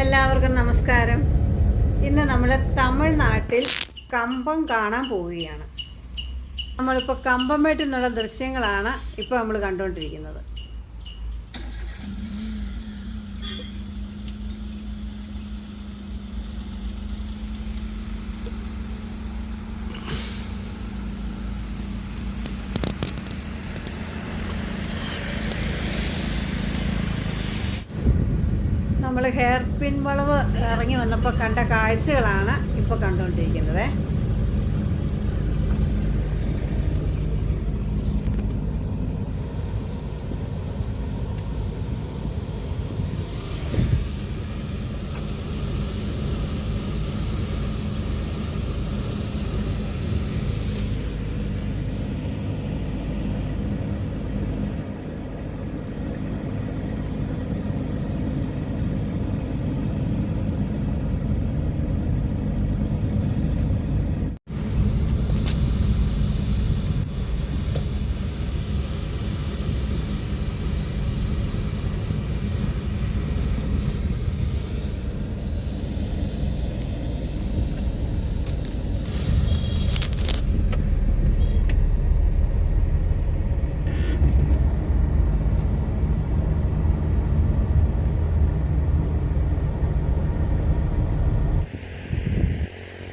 എല്ലാവർക്കും നമസ്കാരം. ഇന്ന് നമ്മൾ തമിഴ്നാട്ടിൽ കമ്പം കാണാൻ പോവുകയാണ്. നമ്മളിപ്പോൾ കമ്പംമേട്ടിൽ നിന്നുള്ള ദൃശ്യങ്ങളാണ് ഇപ്പോൾ നമ്മൾ കണ്ടുകൊണ്ടിരിക്കുന്നത്. നമ്മൾ ഹെയർ പിൻ വളവ് ഇറങ്ങി വന്നപ്പോൾ കണ്ട കാഴ്ചകളാണ് ഇപ്പോൾ കണ്ടുകൊണ്ടിരിക്കുന്നത്.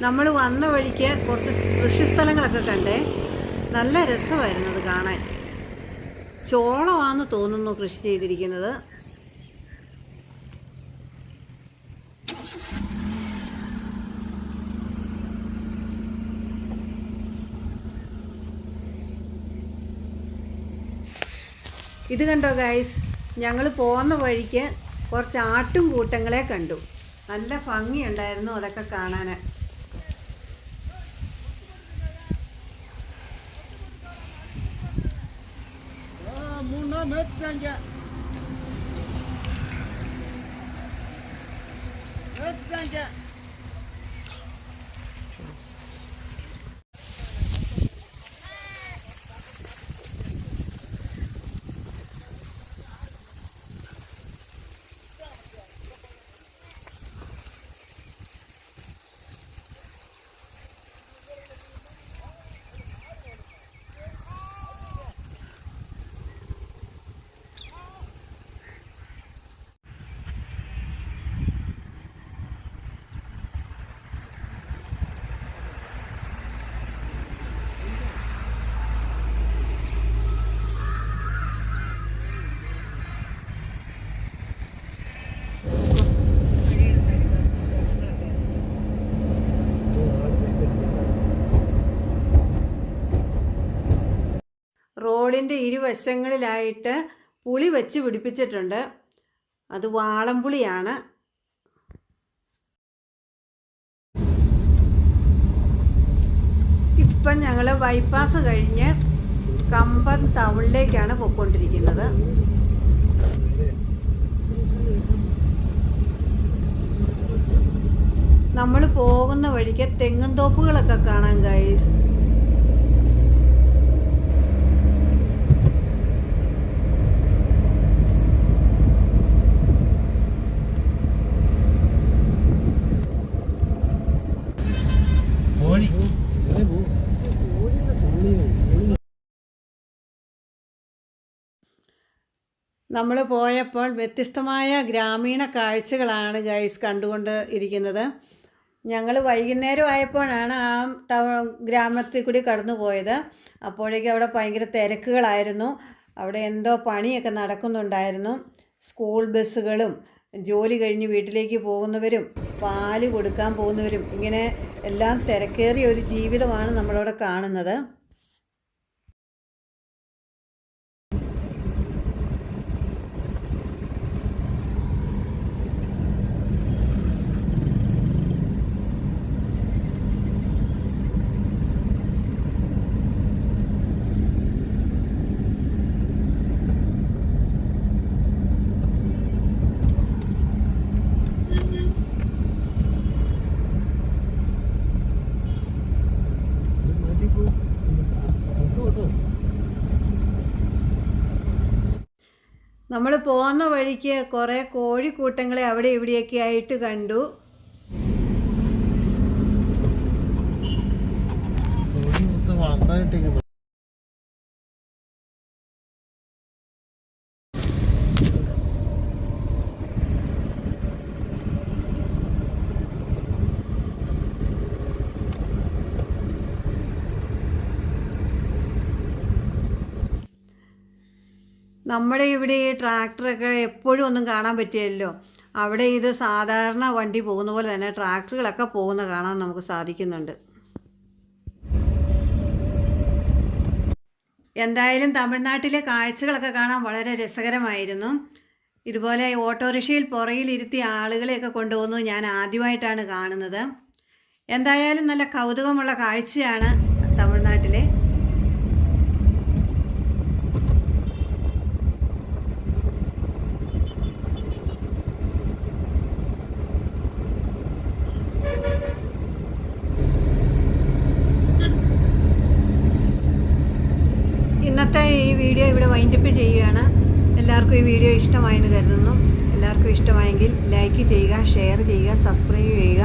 നമ്മൾ വന്ന വഴിക്ക് കുറച്ച് കൃഷിസ്ഥലങ്ങളൊക്കെ കണ്ടേ. നല്ല രസമായിരുന്നു അത് കാണാൻ. ചോളമാണെന്ന് തോന്നുന്നു കൃഷി ചെയ്തിരിക്കുന്നത്. ഇത് കണ്ടോ ഗൈസ്, ഞങ്ങൾ പോകുന്ന വഴിക്ക് കുറച്ച് ആട്ടും കൂട്ടങ്ങളെ കണ്ടു. നല്ല ഭംഗിയുണ്ടായിരുന്നു അതൊക്കെ കാണാൻ. Mötzdanke. റോഡിൻ്റെ ഇരുവശങ്ങളിലായിട്ട് പുളി വെച്ച് പിടിപ്പിച്ചിട്ടുണ്ട്. അത് വാളംപുളിയാണ്. ഇപ്പം ഞങ്ങൾ ബൈപ്പാസ് കഴിഞ്ഞ് കമ്പം ടൗണിലേക്കാണ് പോയിക്കൊണ്ടിരിക്കുന്നത്. നമ്മൾ പോകുന്ന വഴിക്ക് തെങ്ങും തോപ്പുകളൊക്കെ കാണാം ഗൈസ്. നമ്മൾ പോയപ്പോൾ വ്യത്യസ്തമായ ഗ്രാമീണ കാഴ്ചകളാണ് ഗൈസ് കണ്ടുകൊണ്ട് ഇരിക്കുന്നത്. ഞങ്ങൾ വൈകുന്നേരം ആയപ്പോഴാണ് ആ ഗ്രാമത്തിൽ കൂടി കടന്നു പോയത്. അപ്പോഴേക്കും അവിടെ ഭയങ്കര തിരക്കുകളായിരുന്നു. അവിടെ എന്തോ പണിയൊക്കെ നടക്കുന്നുണ്ടായിരുന്നു. സ്കൂൾ ബസ്സുകളും ജോലി കഴിഞ്ഞ് വീട്ടിലേക്ക് പോകുന്നവരും പാല് കൊടുക്കാൻ പോകുന്നവരും ഇങ്ങനെ എല്ലാം തിരക്കേറിയ ഒരു ജീവിതമാണ് നമ്മളവിടെ കാണുന്നത്. നമ്മൾ പോകുന്ന വഴിക്ക് കുറേ കോഴിക്കൂട്ടങ്ങളെ അവിടെ ഇവിടെയൊക്കെ ആയിട്ട് കണ്ടു. നമ്മുടെ ഇവിടെ ഈ ട്രാക്ടറൊക്കെ എപ്പോഴും ഒന്നും കാണാൻ പറ്റില്ലല്ലോ. അവിടെ ഇത് സാധാരണ വണ്ടി പോകുന്ന പോലെ തന്നെ ട്രാക്ടറുകളൊക്കെ പോകുന്ന കാണാൻ നമുക്ക് സാധിക്കുന്നുണ്ട്. എന്തായാലും തമിഴ്നാട്ടിലെ കാഴ്ചകളൊക്കെ കാണാൻ വളരെ രസകരമായിരുന്നു. ഇതുപോലെ ഓട്ടോറിക്ഷയിൽ പുറകിലിരുത്തിയ ആളുകളെയൊക്കെ കൊണ്ടുപോകുന്നത് ഞാൻ ആദ്യമായിട്ടാണ് കാണുന്നത്. എന്തായാലും നല്ല കൗതുകമുള്ള കാഴ്ചയാണ് തമിഴ്നാട്ടിലെ. ഇന്നത്തെ ഈ വീഡിയോ ഇവിടെ വൈൻഡപ്പ് ചെയ്യുകയാണ്. എല്ലാവർക്കും ഈ വീഡിയോ ഇഷ്ടമായെന്ന് കരുതുന്നു. എല്ലാവർക്കും ഇഷ്ടമായെങ്കിൽ ലൈക്ക് ചെയ്യുക, ഷെയർ ചെയ്യുക, സബ്സ്ക്രൈബ് ചെയ്യുക.